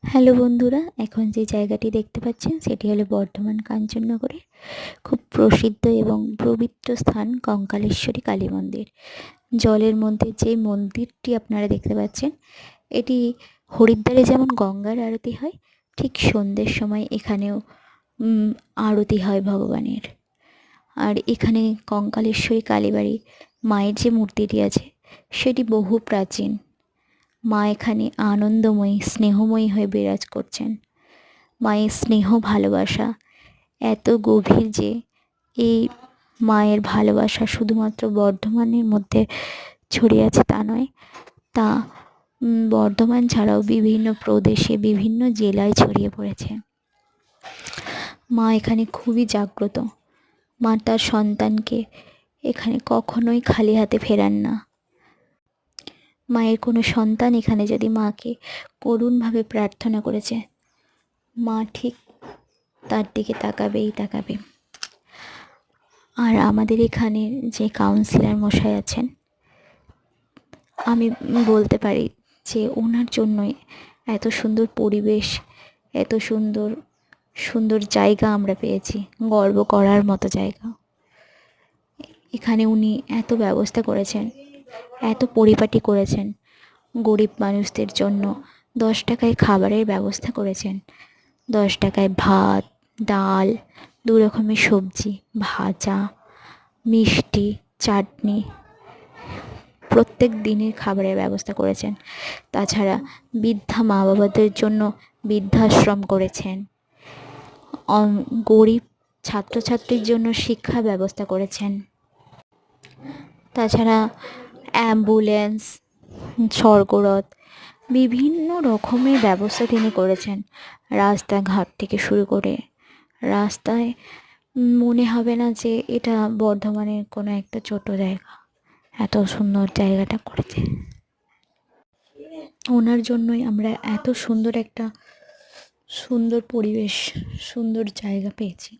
Hello বন্ধুরা, এখন যে জায়গাটি দেখতে পাচ্ছেন সেটি হলো বর্ধমান কাঞ্চননগরের খুব প্রসিদ্ধ এবং পবিত্র স্থান কঙ্কালেশ্বরী কালী মন্দির। জলের মধ্যে যে মন্দিরটি আপনারা দেখতে পাচ্ছেন, এটি হরিদ্বারে যেমন গঙ্গার আরতি হয়, ঠিক সন্ধ্যের সময় এখানেও আরতি হয় ভগবানের। আর এখানে কঙ্কালেশ্বরী কালীবাড়ি মায়ের যে মূর্তিটি আছে সেটি বহু প্রাচীন। মা এখানে আনন্দময়ী স্নেহময়ী হয়ে বিরাজ করছেন। মায়ের স্নেহ ভালোবাসা এত গভীর যে এই মায়ের ভালোবাসা শুধুমাত্র বর্ধমানের মধ্যে ছড়িয়ে আছে তা নয়, তা বর্ধমান ছাড়াও বিভিন্ন প্রদেশে বিভিন্ন জেলায় ছড়িয়ে পড়েছে। মা এখানে খুবই জাগ্রত। মা তার সন্তানকে এখানে কখনোই খালি হাতে ফেরান না। মায়ের কোনো সন্তান এখানে যদি মাকে করুণভাবে প্রার্থনা করেছে, মা ঠিক তার দিকে তাকাবেই তাকাবে। আর আমাদের এখানে যে কাউন্সিলর মশাই আছেন, আমি বলতে পারি যে ওনার জন্যই এত সুন্দর পরিবেশ, এত সুন্দর সুন্দর জায়গা আমরা পেয়েছি, গর্ব করার মতো জায়গা। এখানে উনি এত ব্যবস্থা করেছেন, এত পরিপাটি করেছেন। গরিব মানুষদের জন্য 10 টাকায় খাবারের ব্যবস্থা করেছেন। 10 টাকায় ভাত, ডাল, 2 রকমের সবজি, ভাজা, মিষ্টি, চাটনি প্রত্যেক দিনের খাবারের ব্যবস্থা করেছেন। তাছাড়া বৃদ্ধা মা বাবাদের জন্য বৃদ্ধাশ্রম করেছেন। গরিব ছাত্রছাত্রীর জন্য শিক্ষা ব্যবস্থা করেছেন। তাছাড়া অ্যাম্বুলেন্স, স্বর্গরথ, বিভিন্ন রকমের ব্যবস্থা তিনি করেছেন। রাস্তাঘাট থেকে শুরু করে রাস্তায় মনে হবে না যে এটা বর্ধমানের কোনো একটা ছোট জায়গা। এত সুন্দর জায়গাটা করেছে। ওনার জন্যই আমরা এত সুন্দর একটা সুন্দর পরিবেশ, সুন্দর জায়গা পেয়েছি।